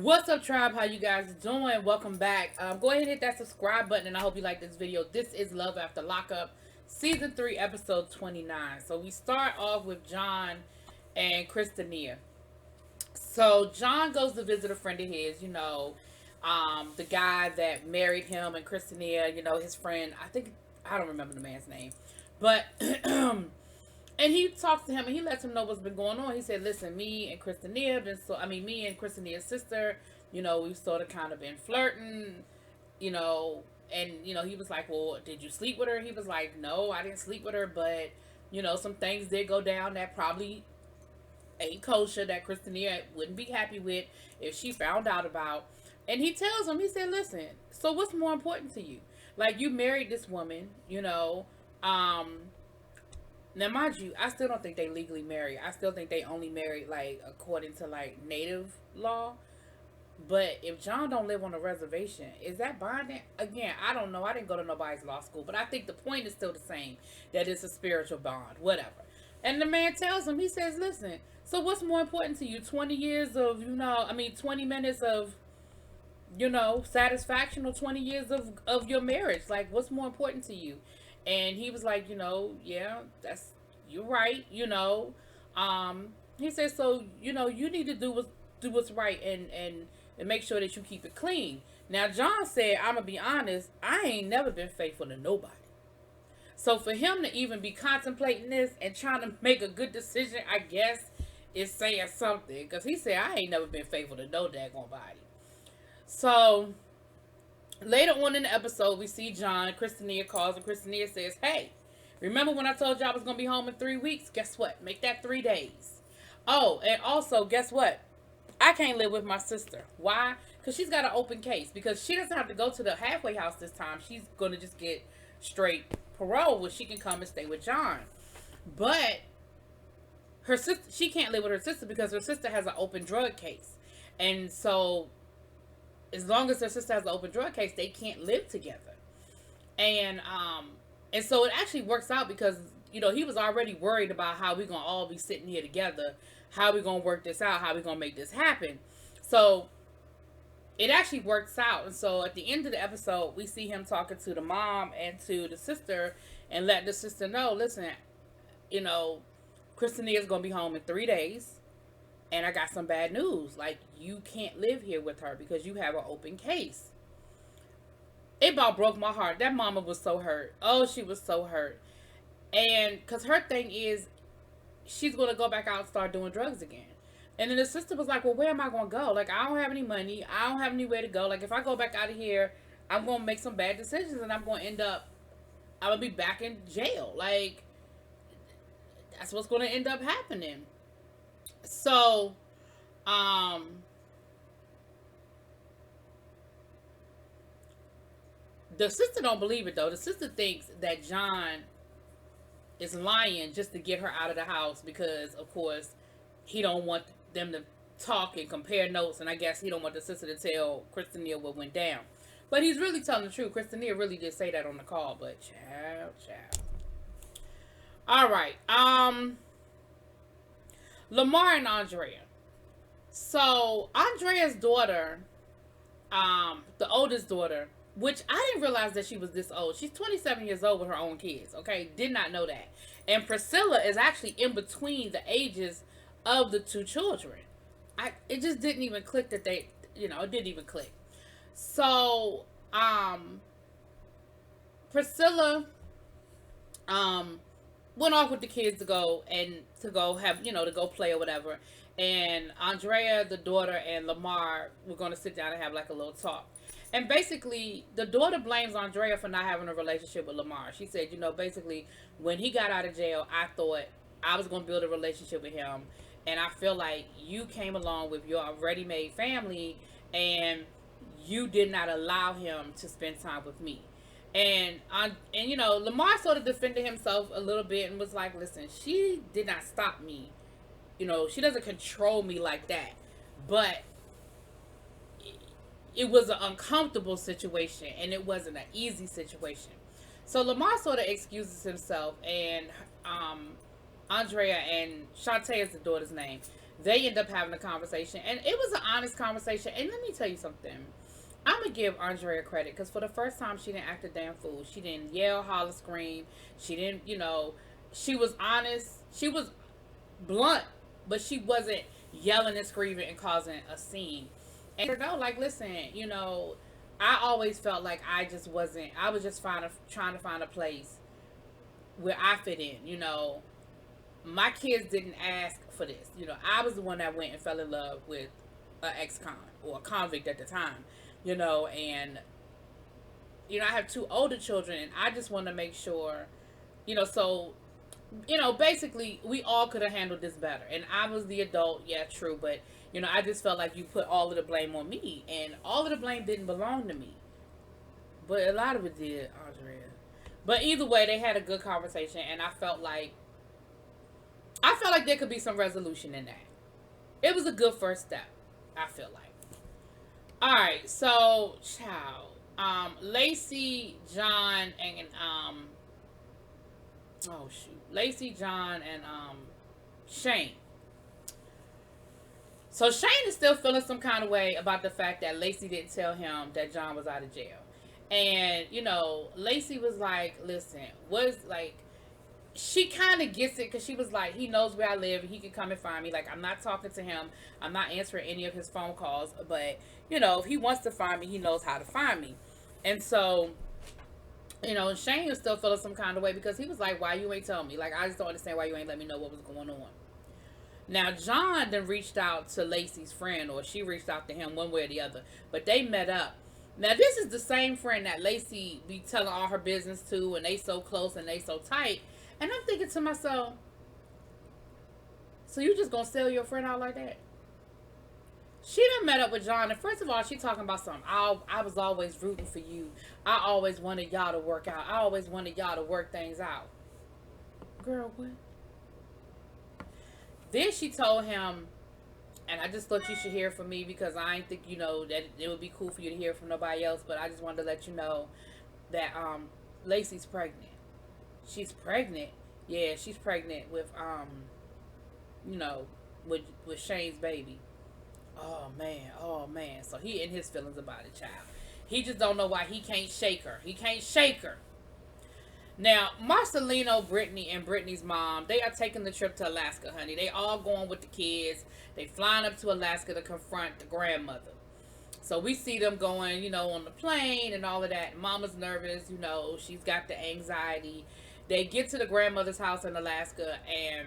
What's up, tribe? How you guys doing? Welcome back. Go ahead and hit that subscribe button, and I hope you like this video. This is Love After Lockup, Season 3, Episode 29. So we start off with John and Christina. So John goes to visit a friend of his, the guy that married him and Christina, his friend. I don't remember the man's name. But and he talks to him and he lets him know what's been going on. He said, "Listen, me and Christina's sister, we've sort of kind of been flirting, you know." And he was like, "Well, did you sleep with her?" He was like, "No, I didn't sleep with her, but some things did go down that probably ain't kosher, that Christina wouldn't be happy with if she found out about." And he tells him, he said, "Listen, so what's more important to you? Like, you married this woman, um." Now, mind you, I still don't think they legally married. I still think they only married, like, according to, like, native law. But if John don't live on a reservation, is that binding? Again, I don't know. I didn't go to nobody's law school. But I think the point is still the same. That it's a spiritual bond. Whatever. And the man tells him, he says, "Listen, so what's more important to you? 20 years of, 20 minutes of, satisfaction, or 20 years of your marriage? Like, what's more important to you?" And he was like, "Yeah, you're right, he said, "So, you need to do what's right, and make sure that you keep it clean." Now, John said, "I'm gonna be honest, I ain't never been faithful to nobody." So for him to even be contemplating this and trying to make a good decision, I guess, is saying something. Because he said, "I ain't never been faithful to no daggone body." So later on in the episode, we see John. Christina calls, and Christina says, "Hey, remember when I told you I was going to be home in 3 weeks? Guess what? Make that 3 days. Oh, and also, guess what? I can't live with my sister. Why? Because she's got an open case. Because she doesn't have to go to the halfway house this time. She's going to just get straight parole where she can come and stay with John. But her sister, she can't live with her sister because her sister has an open drug case. And so as long as her sister has an open drug case, they can't live together. And so it actually works out because he was already worried about how we gonna all be sitting here together, how we gonna work this out, how we gonna make this happen. So it actually works out. And so at the end of the episode, we see him talking to the mom and to the sister and let the sister know, "Listen, Christina is gonna be home in 3 days. And I got some bad news. Like, you can't live here with her because you have an open case." It about broke my heart. That mama was so hurt. Oh, she was so hurt. And because her thing is, she's going to go back out and start doing drugs again. And then the sister was like, "Well, where am I going to go? Like, I don't have any money. I don't have anywhere to go. Like, if I go back out of here, I'm going to make some bad decisions and I'm going to be back in jail. Like, that's what's going to end up happening." So, the sister don't believe it though. The sister thinks that John is lying just to get her out of the house because, of course, he don't want them to talk and compare notes, and I guess he don't want the sister to tell Christina what went down. But he's really telling the truth. Christina really did say that on the call, but child. All right. Lamar and Andrea. So Andrea's daughter, the oldest daughter, which I didn't realize that she was this old. She's 27 years old with her own kids. Okay, did not know that. And Priscilla is actually in between the ages of the two children. It just didn't even click that they, it didn't even click. So, Priscilla, went off with the kids to go have, to go play or whatever. And Andrea, the daughter, and Lamar were going to sit down and have like a little talk. And basically, the daughter blames Andrea for not having a relationship with Lamar. She said, basically, when he got out of jail, I thought I was going to build a relationship with him. And I feel like you came along with your ready-made family and you did not allow him to spend time with me. And Lamar sort of defended himself a little bit and was like, "Listen, she did not stop me. She doesn't control me like that. But it was an uncomfortable situation and it wasn't an easy situation." So Lamar sort of excuses himself, and Andrea and Shantae is the daughter's name. They end up having a conversation, and it was an honest conversation. And let me tell you something. I'm gonna give Andrea credit because for the first time, she didn't act a damn fool. She didn't yell, holler, scream. She didn't, she was honest. She was blunt, but she wasn't yelling and screaming and causing a scene. And like, listen, I always felt like I just wasn't. I was just trying to find a place where I fit in. My kids didn't ask for this. I was the one that went and fell in love with an ex-con or a convict at the time. And I have two older children, and I just want to make sure, so basically we all could have handled this better. And I was the adult, yeah, true, but I just felt like you put all of the blame on me, and all of the blame didn't belong to me, but a lot of it did, Andrea. But either way, they had a good conversation, and I felt like there could be some resolution in that. It was a good first step, I feel like. All right, so Lacey, John, and Lacey, John, and Shane. So Shane is still feeling some kind of way about the fact that Lacey didn't tell him that John was out of jail. And, Lacey was like, listen, she kind of gets it because she was like, he knows where I live. He can come and find me. Like, I'm not talking to him. I'm not answering any of his phone calls. But, if he wants to find me, he knows how to find me. And so, Shane was still feeling some kind of way because he was like, why you ain't tell me? Like, I just don't understand why you ain't let me know what was going on. Now, John then reached out to Lacey's friend, or she reached out to him one way or the other. But they met up. Now, this is the same friend that Lacey be telling all her business to, and they so close and they so tight. And I'm thinking to myself, so you just gonna sell your friend out like that? She done met up with John, and first of all, she talking about something. I was always rooting for you. I always wanted y'all to work out. I always wanted y'all to work things out. Girl, what? Then she told him, and I just thought you should hear from me because I ain't think, that it would be cool for you to hear from nobody else, but I just wanted to let you know that Lacey's pregnant. She's pregnant. Yeah, she's pregnant with with Shane's baby. Oh man. So he in his feelings about it, child. He just don't know why he can't shake her. He can't shake her. Now, Marcelino, Brittany, and Britney's mom, they are taking the trip to Alaska, honey. They all going with the kids. They flying up to Alaska to confront the grandmother. So we see them going, on the plane and all of that. Mama's nervous, she's got the anxiety. They get to the grandmother's house in Alaska, and,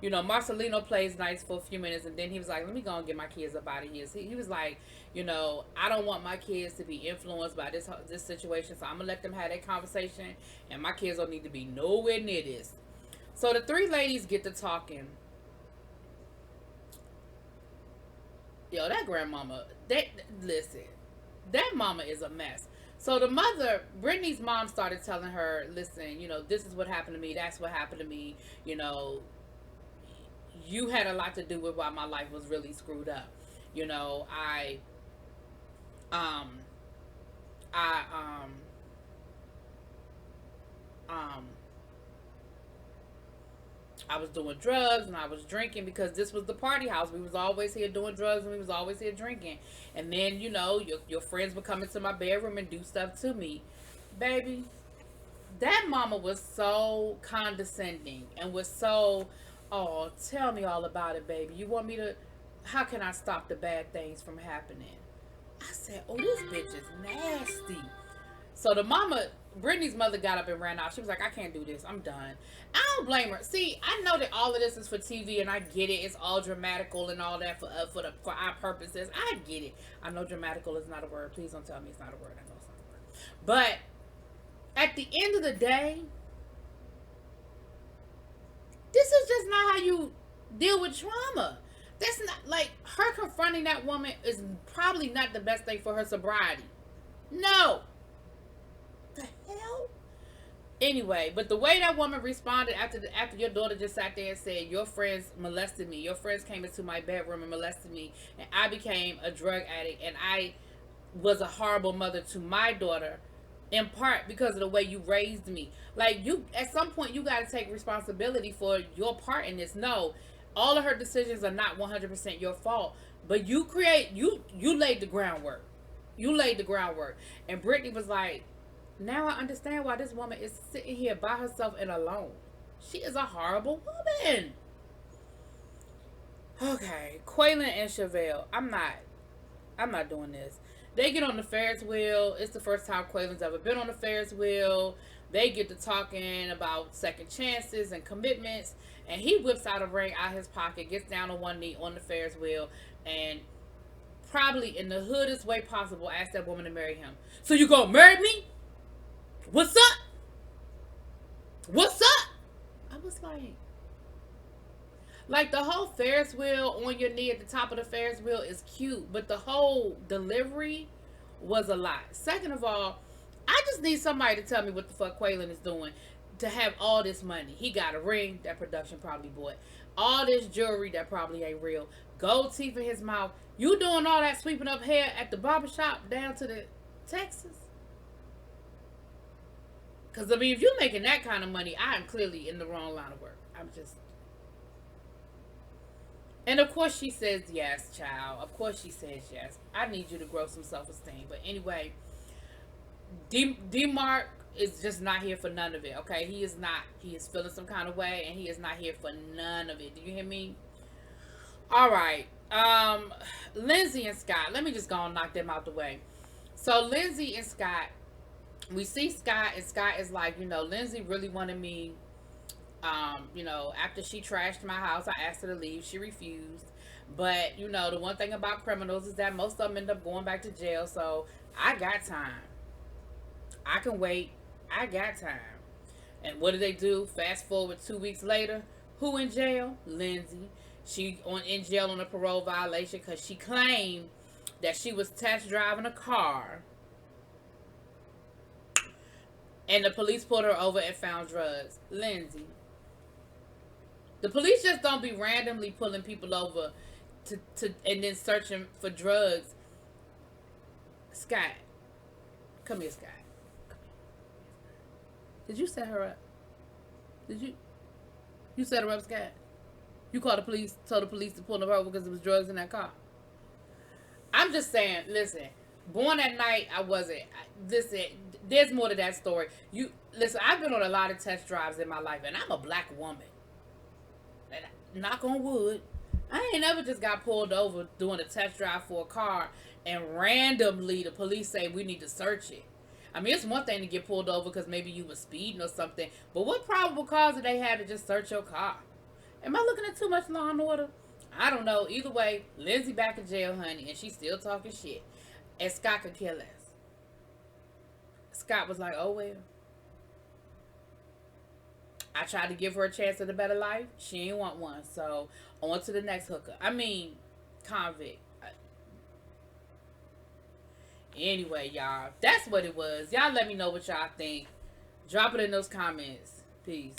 Marcelino plays nice for a few minutes, and then he was like, let me go and get my kids up out of here. So he was like, I don't want my kids to be influenced by this situation, so I'm going to let them have that conversation, and my kids don't need to be nowhere near this. So the three ladies get to talking. Yo, that grandmama, listen, that mama is a mess. So the mother, Brittany's mom, started telling her, listen, this is what happened to me. That's what happened to me. You had a lot to do with why my life was really screwed up. I was doing drugs and I was drinking because this was the party house. We was always here doing drugs and we was always here drinking. And then, your friends would come into my bedroom and do stuff to me. Baby, that mama was so condescending and was so, oh, tell me all about it, baby. You want me to, how can I stop the bad things from happening? I said, oh, this bitch is nasty. So the mama, Britney's mother, got up and ran out. She was like, I can't do this. I'm done. I don't blame her. See, I know that all of this is for TV, and I get it. It's all dramatical and all that for our purposes. I get it. I know dramatical is not a word. Please don't tell me it's not a word. I know it's not a word. But at the end of the day, this is just not how you deal with trauma. That's not, like, her confronting that woman is probably not the best thing for her sobriety. No. The hell? Anyway, but the way that woman responded after your daughter just sat there and said, your friends molested me. Your friends came into my bedroom and molested me. And I became a drug addict. And I was a horrible mother to my daughter. In part because of the way you raised me. Like, you, at some point, you got to take responsibility for your part in this. No, All of her decisions are not 100% your fault, but you laid the groundwork. You laid the groundwork. And Britney was like, now I understand why this woman is sitting here by herself and alone. She is a horrible woman. Okay, Quaylon and Chevelle. I'm not doing this. They get on the Ferris wheel. It's the first time Quaylon's ever been on the Ferris wheel. They get to talking about second chances and commitments. And he whips out a ring out of his pocket, gets down on one knee on the Ferris wheel, and probably in the hoodest way possible asks that woman to marry him. So you gonna marry me? What's up? What's up? I was like the whole Ferris wheel on your knee at the top of the Ferris wheel is cute, but the whole delivery was a lot. Second of all, I just need somebody to tell me what the fuck Quaylon is doing to have all this money. He got a ring that production probably bought. All this jewelry that probably ain't real. Gold teeth in his mouth. You doing all that sweeping up hair at the barbershop down to the Texas? Because, I mean, if you're making that kind of money, I am clearly in the wrong line of work. I'm just... And, of course, she says yes, child. Of course she says yes. I need you to grow some self-esteem. But anyway, D-Mark is just not here for none of it, okay? He is not. He is feeling some kind of way, and he is not here for none of it. Do you hear me? All right. Lindsay and Scott. Let me just go and knock them out the way. So, Lindsay and Scott... We see Scott, and Scott is like, you know, Lindsay really wanted me, you know, after she trashed my house, I asked her to leave. She refused. But, you know, the one thing about criminals is that most of them end up going back to jail. So, I got time. I can wait. I got time. And what do they do? Fast forward 2 weeks later. Who in jail? Lindsay. She in jail on a parole violation because she claimed that she was test driving a car. And the police pulled her over and found drugs. Lindsay. The police just don't be randomly pulling people over and then searching for drugs. Scott. Come here, Scott. Come here. Did you set her up? Did you? You set her up, Scott? You called the police, told the police to pull her over because there was drugs in that car. I'm just saying, listen. Born that night, I wasn't. Listen, there's more to that story. Listen, I've been on a lot of test drives in my life, and I'm a black woman. And knock on wood, I ain't never just got pulled over doing a test drive for a car, and randomly the police say we need to search it. I mean, it's one thing to get pulled over because maybe you were speeding or something, but what probable cause did they have to just search your car? Am I looking at too much Law and Order? I don't know. Either way, Lindsay back in jail, honey, and she's still talking shit. And Scott could kill us. Scott was like, oh, well. I tried to give her a chance at a better life. She ain't want one. So, on to the next hooker. I mean, convict. Anyway, y'all. That's what it was. Y'all let me know what y'all think. Drop it in those comments. Peace.